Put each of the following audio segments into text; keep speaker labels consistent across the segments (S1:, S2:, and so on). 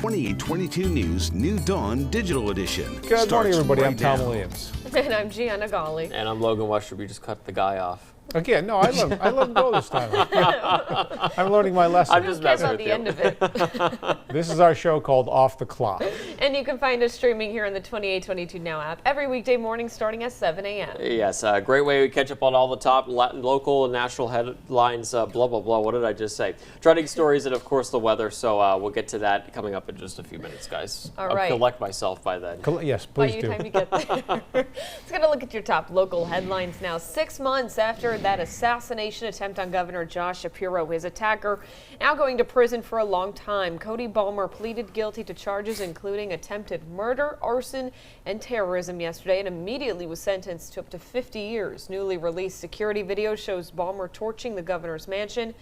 S1: 2822 News New Dawn Digital Edition.
S2: Good morning, everybody. I'm Tom
S1: now.
S2: Williams.
S3: And I'm Gianna Gali.
S4: And I'm Logan Westerby. Just cut the guy off.
S2: Again, no, I let him go this time. I'm learning my lesson.
S4: I'm just messing with
S3: the
S4: you.
S3: end of it.
S2: This is our show called Off the Clock.
S3: And you can find us streaming here on the 2822 Now app every weekday morning starting at 7 a.m.
S4: Yes, a great way to catch up on all the top local and national headlines, blah, blah, blah. What did I just say? Trending stories and, of course, the weather. So we'll get to that coming up in just a few minutes, guys.
S3: All right.
S4: I'll collect myself by then.
S2: Yes,
S3: By
S2: please
S3: the
S2: do.
S3: time you get there. Let's get a look at your top local headlines now. 6 months after that assassination attempt on Governor Josh Shapiro, his attacker now going to prison for a long time. Cody Balmer pleaded guilty to charges including attempted murder, arson, and terrorism yesterday and immediately was sentenced to up to 50 years. Newly released security video shows Balmer torching the governor's mansion.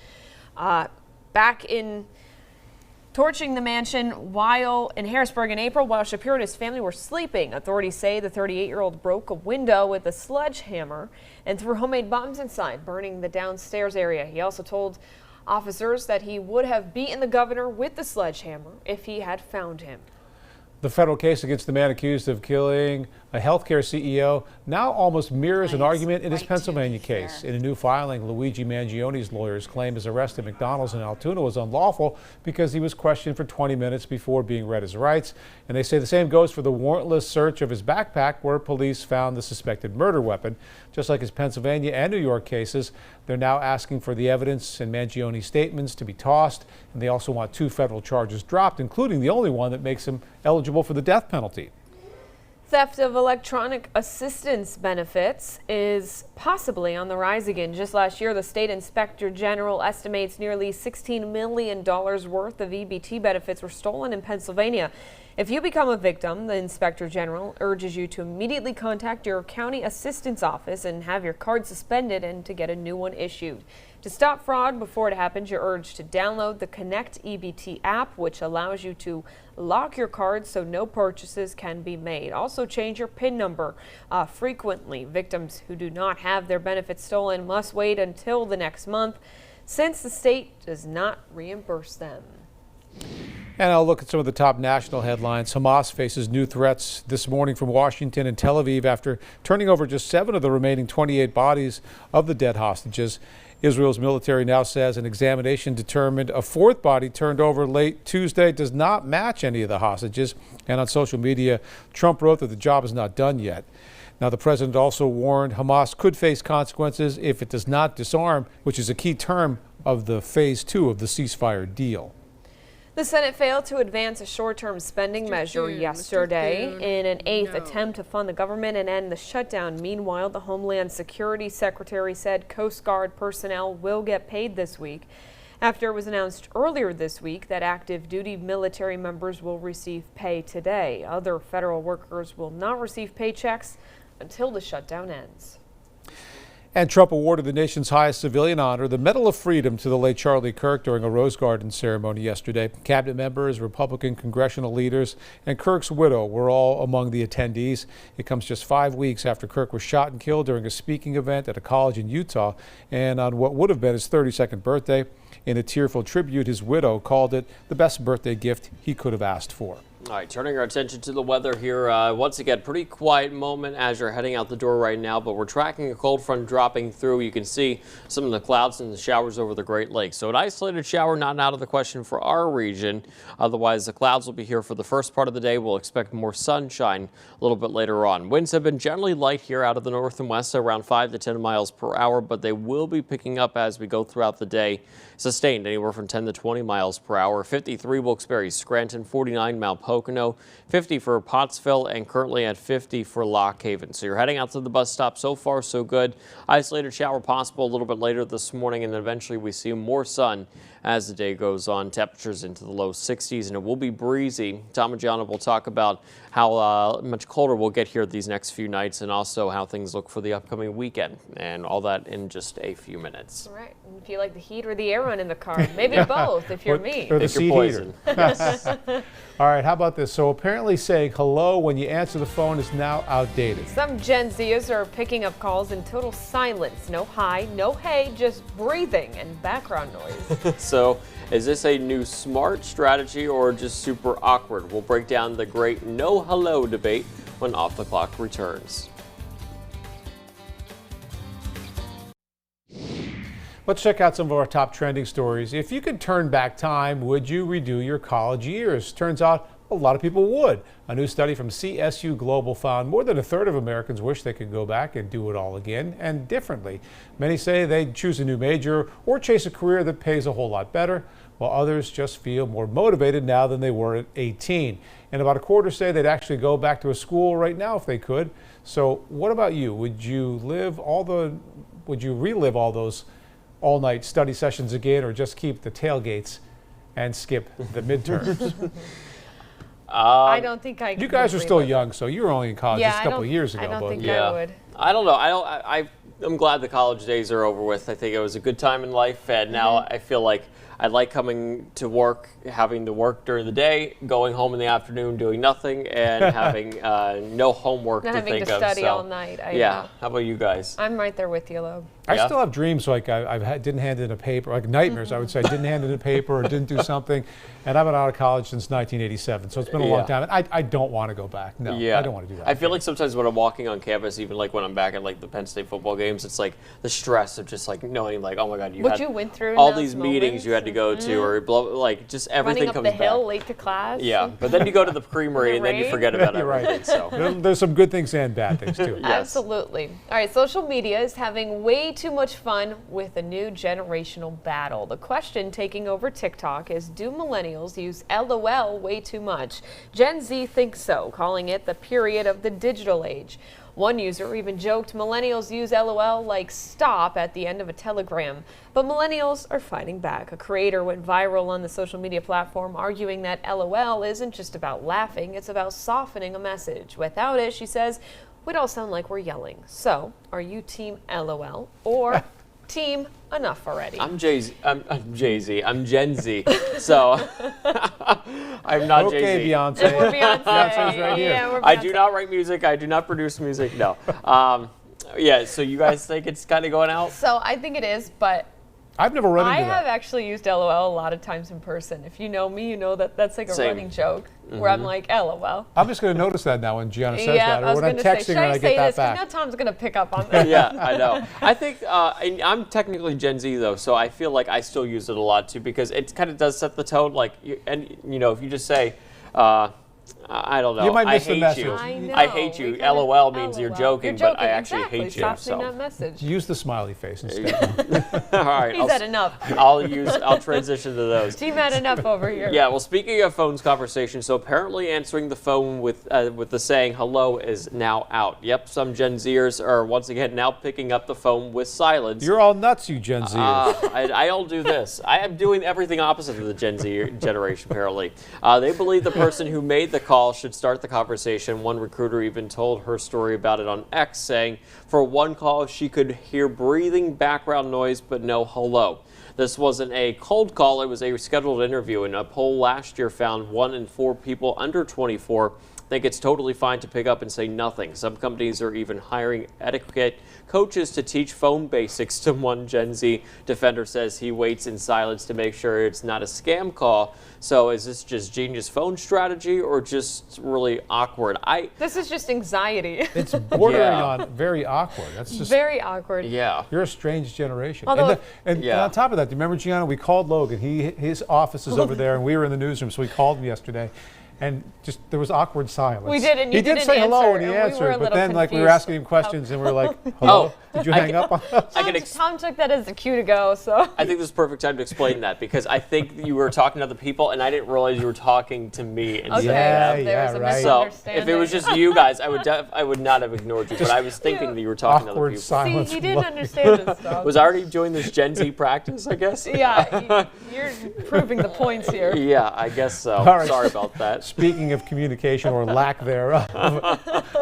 S3: Torching the mansion while in Harrisburg in April while Shapiro and his family were sleeping. Authorities say the 38-year-old broke a window with a sledgehammer and threw homemade bombs inside, burning the downstairs area. He also told officers that he would have beaten the governor with the sledgehammer if he had found him.
S2: The federal case against the man accused of killing a healthcare CEO now almost mirrors an argument in his Pennsylvania case. In a new filing, Luigi Mangioni's lawyers claim his arrest at McDonald's in Altoona was unlawful because he was questioned for 20 minutes before being read his rights. And they say the same goes for the warrantless search of his backpack where police found the suspected murder weapon. Just like his Pennsylvania and New York cases, they're now asking for the evidence and Mangioni's statements to be tossed. And they also want 2 federal charges dropped, including the only one that makes him eligible for the death penalty.
S3: Theft of electronic assistance benefits is possibly on the rise again. Just last year, the state inspector general estimates nearly $16 million worth of EBT benefits were stolen in Pennsylvania. If you become a victim, the inspector general urges you to immediately contact your county assistance office and have your card suspended and to get a new one issued. To stop fraud before it happens, you're urged to download the Connect EBT app, which allows you to lock your card so no purchases can be made. Also, change your PIN number frequently. Victims who do not have their benefits stolen must wait until the next month, since the state does not reimburse them.
S2: And I'll look at some of the top national headlines. Hamas faces new threats this morning from Washington and Tel Aviv after turning over just 7 of the remaining 28 bodies of the dead hostages. Israel's military now says an examination determined a 4th body turned over late Tuesday does not match any of the hostages. And on social media, Trump wrote that the job is not done yet. Now, the president also warned Hamas could face consequences if it does not disarm, which is a key term of the phase 2 of the ceasefire deal.
S3: The Senate failed to advance a short-term spending measure yesterday in an 8th attempt to fund the government and end the shutdown. Meanwhile, the Homeland Security Secretary said Coast Guard personnel will get paid this week after it was announced earlier this week that active duty military members will receive pay today. Other federal workers will not receive paychecks until the shutdown ends.
S2: And Trump awarded the nation's highest civilian honor, the Medal of Freedom, to the late Charlie Kirk during a Rose Garden ceremony yesterday. Cabinet members, Republican congressional leaders, and Kirk's widow were all among the attendees. It comes just 5 weeks after Kirk was shot and killed during a speaking event at a college in Utah, and on what would have been his 32nd birthday. In a tearful tribute, his widow called it the best birthday gift he could have asked for.
S4: All right, turning our attention to the weather here. Once again, pretty quiet moment as you're heading out the door right now, but we're tracking a cold front dropping through. You can see some of the clouds and the showers over the Great Lakes. So an isolated shower not out of the question for our region. Otherwise, the clouds will be here for the first part of the day. We'll expect more sunshine a little bit later on. Winds have been generally light here out of the north and west, around 5 to 10 miles per hour, but they will be picking up as we go throughout the day. Sustained anywhere from 10 to 20 miles per hour. 53 Wilkes-Barre, Scranton, 49 Mount Pocono, 50 for Pottsville, and currently at 50 for Lock Haven. So you're heading out to the bus stop. So far, so good. Isolated shower possible a little bit later this morning, and eventually we see more sun as the day goes on. Temperatures into the low 60s, and it will be breezy. Tom and Gianna will talk about how much colder we'll get here these next few nights, and also how things look for the upcoming weekend, and all that in just a few minutes.
S3: All right. If you like the heat or the air cameraman in the car. Maybe both if you're me.
S2: Or the
S4: Pick your
S2: seat
S4: poison.
S2: heater. All right, how about this? So apparently saying hello when you answer the phone is now outdated.
S3: Some Gen Zers are picking up calls in total silence. No hi, no hey, just breathing and background noise.
S4: So, is this a new smart strategy or just super awkward? We'll break down the great no hello debate when Off the Clock returns.
S2: Let's check out some of our top trending stories. If you could turn back time, would you redo your college years? Turns out a lot of people would. A new study from CSU Global found more than a third of Americans wish they could go back and do it all again and differently. Many say they'd choose a new major or chase a career that pays a whole lot better, while others just feel more motivated now than they were at 18. And about a quarter say they'd actually go back to a school right now if they could. So what about you? Would you relive all those all-night study sessions again, or just keep the tailgates and skip the midterms?
S3: I don't think I.
S2: You guys are still young, so you were only in college just a couple of years ago.
S3: I don't think
S4: Yeah.
S3: I would.
S4: I don't know. I'm glad the college days are over with. I think it was a good time in life, and now I feel like I like coming to work, having to work during the day, going home in the afternoon, doing nothing, and having no homework
S3: Not
S4: to
S3: having
S4: think
S3: to
S4: of.
S3: study
S4: So,
S3: all night. I
S4: yeah.
S3: know.
S4: How about you guys?
S3: I'm right there with you, Lo.
S2: I
S4: Yeah.
S2: still have dreams like didn't hand in a paper, like nightmares. I would say I didn't hand in a paper or didn't do something, and I've been out of college since 1987, so it's been a long
S4: Yeah.
S2: time. And I don't want to go back. No,
S4: Yeah,
S2: I don't want to do that.
S4: I feel like sometimes when I'm walking on campus, even like when I'm back at like the Penn State football games, it's like the stress of just like knowing like, oh my God,
S3: What
S4: had
S3: you went through in
S4: all
S3: those
S4: these meetings you had to go to, or like just everything
S3: Running up
S4: comes
S3: the hill
S4: back.
S3: late to class.
S4: Yeah, but then you go to the creamery and then you
S3: Right?
S4: forget about
S2: You're right.
S4: everything. So
S2: There's some good things and bad things too.
S4: Yes.
S3: Absolutely. All right, social media is having way too much fun with a new generational battle. The question taking over TikTok is, do millennials use LOL way too much? Gen Z thinks so, calling it the period of the digital age. One user even joked millennials use LOL like stop at the end of a telegram. But millennials are fighting back. A creator went viral on the social media platform arguing that LOL isn't just about laughing, it's about softening a message. Without it, she says, we'd all sound like we're yelling. So, are you team LOL or team enough already?
S4: I'm Jay-Z. I'm Jay-Z. I'm Gen Z. So I'm not
S2: Okay,
S4: Jay-Z.
S2: Beyonce.
S3: We're Beyonce.
S2: Beyonce's right here.
S3: Yeah, we're
S4: I do
S3: Beyonce.
S4: not write music. I do not produce music. No. Yeah. So you guys think it's kind of going out?
S3: So I think it is, but
S2: I've never run
S3: I
S2: into
S3: have
S2: that.
S3: actually used LOL a lot of times in person. If you know me, you know that that's like a
S4: Same.
S3: running joke where I'm like, LOL.
S2: I'm just going to notice that now when Gianna says
S3: Yeah,
S2: that,
S3: I
S2: or
S3: was
S2: when I'm
S3: going to say,
S2: texting
S3: should
S2: her and
S3: I
S2: I
S3: say
S2: get that
S3: this? Because
S2: back.
S3: now Tom's going to pick up on that.
S4: Yeah, I know. I think I'm technically Gen Z though, so I feel like I still use it a lot too because it kind of does set the tone. Like, and you know, if you just say, I don't know,
S2: You might miss
S4: I
S2: the
S4: hate
S2: message.
S4: you.
S3: I know.
S4: I hate you.
S3: We kinda-
S4: LOL means you're
S3: LOL.
S4: joking, but I actually
S3: exactly.
S4: hate you.
S3: Softening
S4: So,
S3: that message.
S2: Use the smiley face instead.
S4: all right,
S3: He's had enough.
S4: I'll transition to those.
S3: Team had enough over here.
S4: Yeah, well, speaking of phones conversation, so apparently answering the phone with the saying hello is now out. Yep, some Gen Zers are once again now picking up the phone with silence.
S2: You're all nuts, you Gen Zers.
S4: I don't do this. I am doing everything opposite of the Gen Z generation, apparently. They believe the person who made the call should start the conversation. One recruiter even told her story about it on X, saying for one call she could hear breathing background noise but no hello. This wasn't a cold call, it was a scheduled interview, and a poll last year found 1 in 4 people under 24 think it's totally fine to pick up and say nothing. Some companies are even hiring etiquette coaches to teach phone basics to one Gen Z defender says he waits in silence to make sure it's not a scam call. So is this just genius phone strategy or just really awkward?
S3: This is just anxiety.
S2: It's bordering
S4: Yeah.
S2: on very awkward. That's just
S3: Very awkward.
S4: Yeah.
S2: You're a strange generation.
S3: Although-
S2: And
S4: Yeah.
S2: on top of that, do you remember, Gianna, we called Logan. His office is over there, and we were in the newsroom, so we called him yesterday. And just there was awkward silence.
S3: We did, and you
S2: he did
S3: didn't
S2: say hello,
S3: answer,
S2: and he
S3: and we were a
S2: answered. But
S3: little
S2: then, like, we were
S3: confused.
S2: asking him questions, and we were like, "Hello? Did you hang up on us?"
S4: I can ex-
S3: Tom took that as a cue to go, so.
S4: I think this is the perfect time to explain that because I think you were talking to other people and I didn't realize you were talking to me instead
S2: Yeah,
S4: of them.
S3: there was a
S2: right.
S4: So
S3: misunderstanding.
S4: if it was just you guys, I would not have ignored you. But I was thinking that you were talking to other
S2: Awkward
S4: people.
S2: silence.
S3: See, he didn't understand this stuff.
S4: Was I already doing this Gen Z practice? I guess.
S3: Yeah, you're proving the points here.
S4: Yeah, I guess so.
S2: All right.
S4: Sorry about that.
S2: Speaking of communication or lack thereof,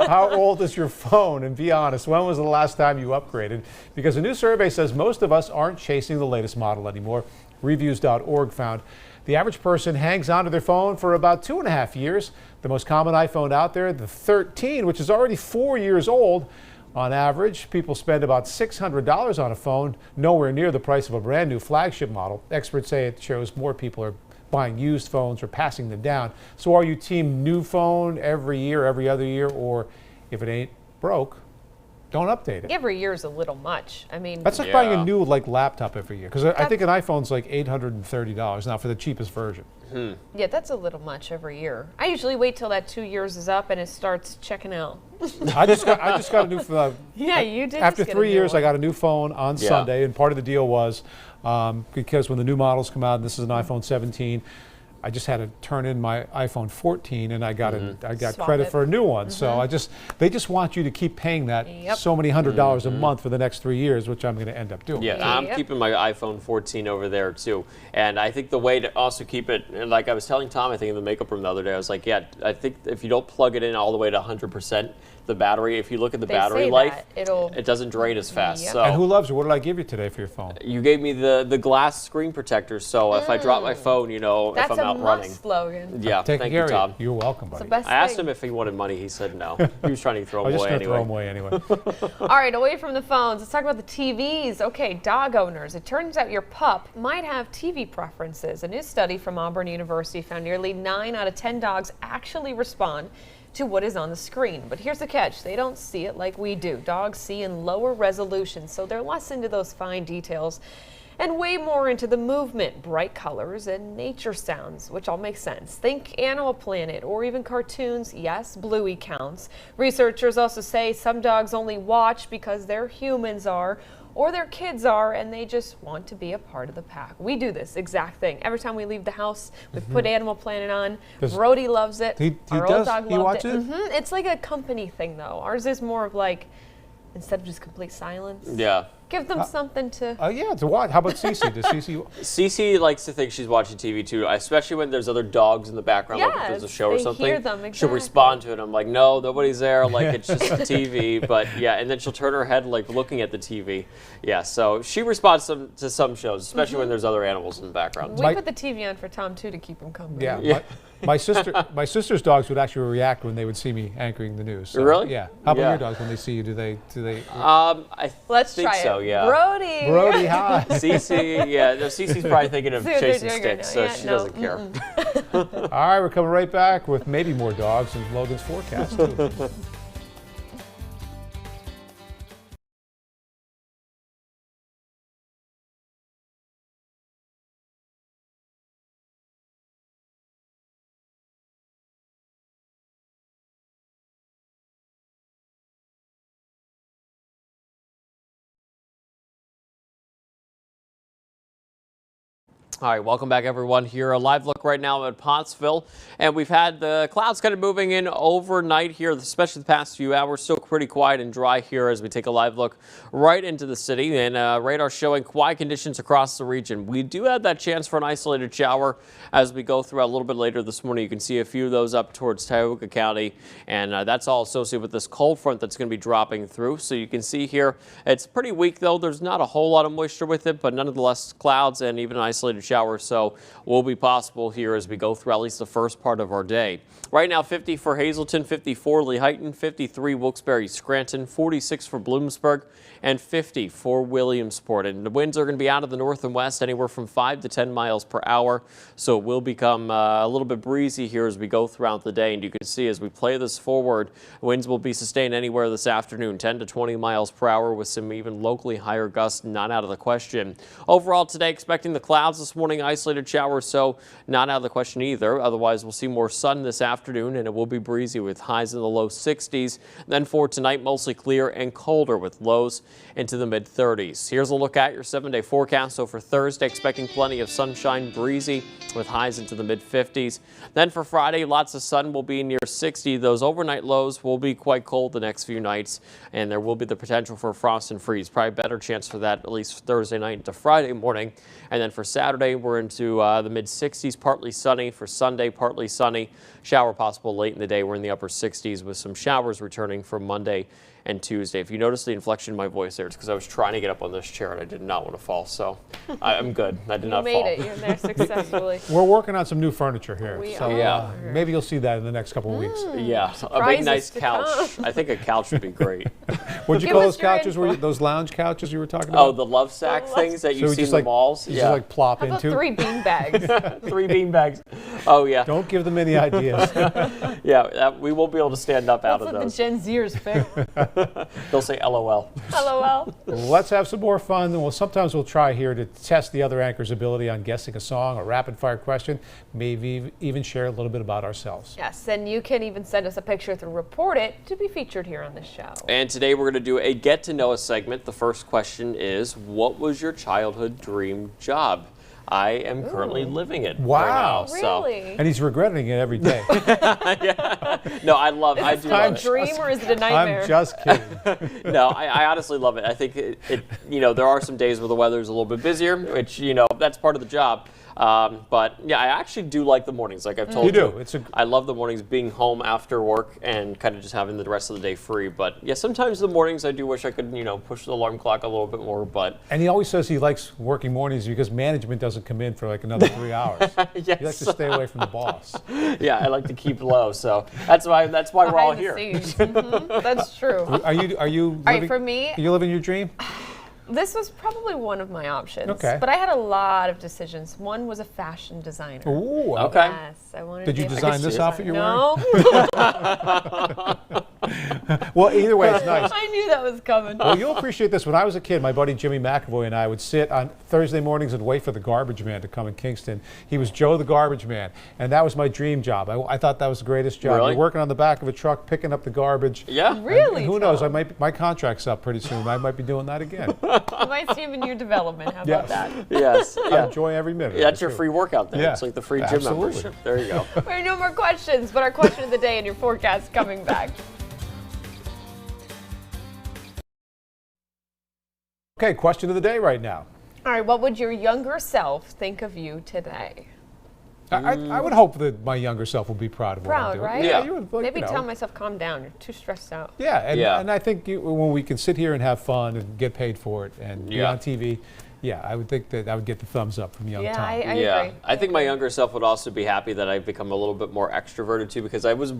S2: how old is your phone? And be honest, when was the last time you upgraded? Because a new survey says most of us aren't chasing the latest model anymore. Reviews.org found the average person hangs onto their phone for about 2.5 years. The most common iPhone out there, the 13, which is already 4 years old. On average, people spend about $600 on a phone, nowhere near the price of a brand new flagship model. Experts say it shows more people are buying used phones or passing them down. So are you team new phone every year, every other year, or if it ain't broke, don't update it?
S3: Every year is a little much. I mean,
S2: That's like buying a new laptop every year, because I think an iPhone's like $830 now for the cheapest version.
S3: yeah, that's a little much every year. I usually wait till that 2 years is up and it starts checking out.
S2: I just got a new phone.
S3: Yeah, you did.
S2: After
S3: just get a
S2: 3
S3: new
S2: years, I
S3: one.
S2: got a new phone on Sunday, and part of the deal was because when the new models come out, and this is an iPhone 17, I just had to turn in my iPhone 14, and I got
S3: Swap
S2: credit
S3: it.
S2: for a new one. So they just want you to keep paying that so many $100 a month for the next 3 years, which I'm going to end up doing.
S4: Yeah, I'm keeping my iPhone 14 over there too. And I think the way to also keep it, and like I was telling Tom, I think in the makeup room the other day, I was like, yeah, I think if you don't plug it in all the way to 100%, the battery, if you look at the
S3: They
S4: battery
S3: say
S4: life,
S3: that.
S4: it doesn't drain as fast.
S3: Yep.
S4: So
S2: And who loves you? What did I give you today for your phone?
S4: you gave me the glass screen protector, so if I drop my phone, you know,
S3: That's
S4: if I'm
S3: a
S4: out
S3: must
S4: running.
S3: slogan.
S4: Yeah,
S2: Taking
S4: thank
S2: care
S4: you,
S2: of
S4: Tom.
S2: you. You're welcome,
S3: It's
S2: buddy.
S3: the best
S4: I asked
S3: thing.
S4: him if he wanted money. He said no. He was trying to throw
S2: I'm
S4: him
S2: just
S4: away
S2: going to throw them
S4: anyway.
S2: away anyway.
S3: All right, away from the phones, let's talk about the TVs. Okay, dog owners. It turns out your pup might have TV preferences. A new study from Auburn University found nearly 9 out of 10 dogs actually respond to what is on the screen. But here's the catch. They don't see it like we do. Dogs see in lower resolution, so they're less into those fine details and way more into the movement, bright colors, and nature sounds, which all makes sense. Think Animal Planet or even cartoons. Yes, Bluey counts. Researchers also say some dogs only watch because their humans are or their kids are, and they just want to be a part of the pack. We do this exact thing. Every time we leave the house, we put Animal Planet on. Brody loves it.
S2: He
S3: Our
S2: does?
S3: old dog
S2: He
S3: loved
S2: watches it?
S3: It's like a company thing, though. Ours is more of like, instead of just complete silence,
S4: Yeah.
S3: give them something to.
S2: Yeah, to watch. How about Cece? Does Cece?
S4: Cece likes to think she's watching TV too, especially when there's other dogs in the background, like if there's a
S3: Yes,
S4: show or
S3: they
S4: something.
S3: hear them,
S4: She'll
S3: exactly.
S4: respond to it. I'm like, no, nobody's there. Like it's just TV. But yeah, and then she'll turn her head like looking at the TV. Yeah, so she responds to some shows, especially when there's other animals in the background.
S3: We put the TV on for Tom too to keep him company.
S2: Yeah. My sister's dogs would actually react when they would see me anchoring the news. So,
S4: Really?
S2: Yeah. How about
S4: Yeah.
S2: your dogs when they see you? Do they?
S4: I
S3: Let's
S4: think
S3: try
S4: so.
S3: it.
S4: Yeah.
S3: Brody.
S2: Brody, hi.
S4: Cece, yeah, no, Cece's probably thinking of
S3: See what they're
S4: chasing
S3: doing right
S4: sticks,
S3: now.
S4: so
S3: Yeah,
S4: she
S3: no,
S4: doesn't care.
S2: All right, we're coming right back with maybe more dogs and Logan's forecast too.
S4: All right, welcome back, everyone. Here, a live look right now at Pottsville, and we've had the clouds kind of moving in overnight here, especially the past few hours. Still pretty quiet and dry here as we take a live look right into the city, and radar showing quiet conditions across the region. We do have that chance for an isolated shower as we go through a little bit later this morning. You can see a few of those up towards Tioga County, and that's all associated with this cold front that's going to be dropping through. So you can see here, it's pretty weak though. There's not a whole lot of moisture with it, but nonetheless, clouds and even an isolated shower so will be possible here as we go through at least the first part of our day. Right now, 50 for Hazleton, 54 Lehighton, 53 Wilkes-Barre Scranton, 46 for Bloomsburg, and 50 for Williamsport. And the winds are going to be out of the north and west anywhere from 5 to 10 miles per hour. So it will become a little bit breezy here as we go throughout the day. And you can see as we play this forward, winds will be sustained anywhere this afternoon, 10 to 20 miles per hour with some even locally higher gusts not out of the question. Overall today, expecting the clouds this morning, isolated showers, so not out of the question either. Otherwise, we'll see more sun this afternoon, and it will be breezy with highs in the low 60s. Then for tonight, mostly clear and colder with lows into the mid-30s. Here's a look at your 7-day forecast. So for Thursday, expecting plenty of sunshine, breezy with highs into the mid-50s. Then for Friday, lots of sun, will be near 60. Those overnight lows will be quite cold the next few nights, and there will be the potential for frost and freeze. Probably better chance for that at least Thursday night into Friday morning. And then for Saturday, we're into the mid-60s, partly sunny. For Sunday, partly sunny. Shower possible late in the day. We're in the upper 60s with some showers returning for Monday and Tuesday. If you notice the inflection in my voice there, it's because I was trying to get up on this chair and I did not want to fall. So I'm good. I did not fall.
S3: You made it. You're there successfully.
S2: We're working on some new furniture here.
S3: We
S2: so
S3: are.
S2: maybe you'll see that in the next couple of weeks.
S4: Yeah, a big
S3: Prizes
S4: nice
S3: to
S4: couch.
S3: come.
S4: I think a couch would be great.
S2: What'd you
S3: Give
S2: call
S3: us
S2: those
S3: your
S2: couches?
S3: info.
S2: Those lounge couches you were talking about?
S4: Oh, the love sack
S3: The love
S4: things that
S2: So
S4: you
S2: we
S4: see in
S2: just
S4: the
S2: like,
S4: malls?
S2: you
S4: Yeah.
S2: just like plop
S3: How about
S2: into?
S3: 3 bean bags?
S4: 3 bean bags. Oh, yeah.
S2: Don't give them any ideas.
S4: Yeah, we won't be able to stand up out
S3: That's
S4: of
S3: what the
S4: those.
S3: Gen Zers pick.
S4: They'll say LOL.
S3: LOL.
S2: Let's have some more fun. And sometimes we'll try here to test the other anchor's ability on guessing a song, a rapid fire question, maybe even share a little bit about ourselves.
S3: Yes, and you can even send us a picture through Report It to be featured here on the show.
S4: And today we're going to do a get to know us segment. The first question is, what was your childhood dream job? I am currently living it
S2: Wow.
S4: right now. So.
S3: Really?
S2: And he's regretting it every day.
S4: No, I do love
S3: A
S4: it.
S3: dream or is it a nightmare?
S2: I'm just kidding.
S4: No, I honestly love it. I think it, there are some days where the weather's a little bit busier, which, that's part of the job. But yeah, I actually do like the mornings. Like I've told
S2: You
S4: you,
S2: do.
S4: I love the mornings, being home after work and kind of just having the rest of the day free. But yeah, sometimes the mornings I do wish I could, push the alarm clock a little bit more. But
S2: And he always says he likes working mornings because management doesn't come in for like another 3 hours.
S4: yes,
S2: He likes to stay away from the boss.
S4: yeah, I like to keep low. So that's why we're all
S3: Behind the
S4: here.
S3: scenes. Mhm, that's true.
S2: Are you
S3: All right,
S2: living,
S3: for me,
S2: are you living your dream?
S3: this was probably one of my options.
S2: Okay.
S3: But I had a lot of decisions. One was a fashion designer.
S2: Ooh,
S4: Okay.
S3: Yes, I wanted
S2: Did
S3: to
S2: you
S3: be a
S2: design
S3: fashion
S2: this outfit you're
S3: No.
S2: wearing? Well, either way, it's nice.
S3: I knew that was coming.
S2: Well, you'll appreciate this. When I was a kid, my buddy Jimmy McAvoy and I would sit on Thursday mornings and wait for the garbage man to come in Kingston. He was Joe the garbage man, and that was my dream job. I thought that was the greatest job.
S4: Really?
S2: You're working on the back of a truck, picking up the garbage.
S4: Yeah.
S3: Really?
S2: And who knows? My contract's up pretty soon. I might be doing that again.
S3: You might see him in your development. How
S2: Yes.
S3: about that?
S4: Yes.
S2: I
S4: Yeah.
S2: enjoy every minute. of
S4: That's
S2: it,
S4: your
S2: too.
S4: free workout there.
S2: Yeah,
S4: It's like the free gym
S2: absolutely.
S4: membership. There you go.
S3: We have no more questions, but our question of the day and your forecast coming back.
S2: Okay, question of the day right now.
S3: All right, what would your younger self think of you today?
S2: I would hope that my younger self will be proud of what I'm
S3: Proud,
S2: doing.
S3: right?
S4: Yeah.
S2: you would, like,
S3: Maybe
S2: you know.
S3: tell myself, calm down. You're too stressed out.
S2: Yeah, and,
S4: Yeah.
S2: and I think when we can sit here and have fun and get paid for it and be
S4: Yeah.
S2: on TV, yeah, I would think that I would get the thumbs up from young
S3: Yeah,
S2: Tom.
S3: I
S4: Yeah,
S3: agree.
S4: I think my younger self would also be happy that I've become a little bit more extroverted too, because I was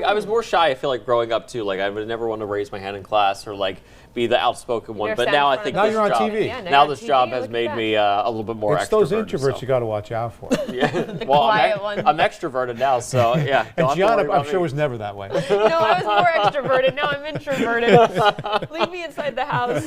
S4: I was more shy. I feel like growing up too. Like I would never want to raise my hand in class or like be the outspoken one.
S3: Never
S4: But
S3: sat
S4: now
S3: in
S4: I
S3: front
S4: think
S3: of
S2: Now
S4: this
S2: you're on
S4: job,
S2: TV.
S3: Yeah,
S4: now
S3: you're on
S4: this
S3: TV,
S4: job
S3: look
S4: has
S3: at
S4: made
S3: that.
S4: me a little bit more
S2: It's
S4: extroverted.
S2: those introverts
S4: so.
S2: you got to watch out for.
S4: Yeah. Well,
S3: quiet one.
S4: I'm extroverted now, so yeah.
S2: And
S4: don't have to worry
S2: Gianna, I'm
S4: about
S2: sure,
S4: me.
S2: was never that way.
S3: No, I was more extroverted. Now I'm introverted. Leave me inside the house.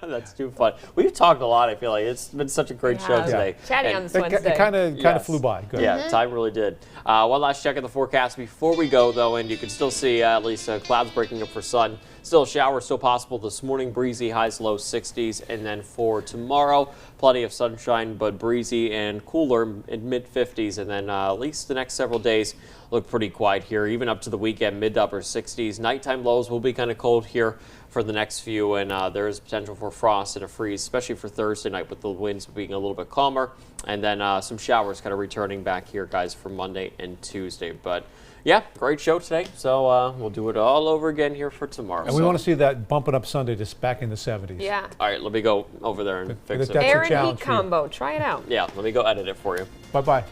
S4: That's too fun. We've talked a lot. I feel like it's been such a great show
S3: Yeah.
S4: today.
S3: Chatting
S4: And-
S3: on this
S2: It
S3: Wednesday.
S2: kind of
S4: Yes.
S2: flew by. Good.
S4: Yeah, time really did. One last check of the forecast before we go, though, and you can still see at least clouds breaking up for sun. Still showers still possible this morning, breezy, highs low 60s, and then for tomorrow, plenty of sunshine, but breezy and cooler in mid 50s, and then at least the next several days look pretty quiet here, even up to the weekend, mid to upper 60s. Nighttime lows will be kind of cold here for the next few, and there is potential for frost and a freeze, especially for Thursday night with the winds being a little bit calmer, and then some showers kind of returning back here, guys, for Monday and Tuesday. But yeah, great show today. So we'll do it all over again here for tomorrow.
S2: And we want to see that bumping up Sunday just back in the 70s.
S3: Yeah.
S4: All right, let me go over there and fix
S2: that's
S4: it.
S2: a
S3: Air and
S2: challenge
S3: heat
S2: for you.
S3: combo. Try it out.
S4: Yeah, let me go edit it for you.
S2: Bye-bye.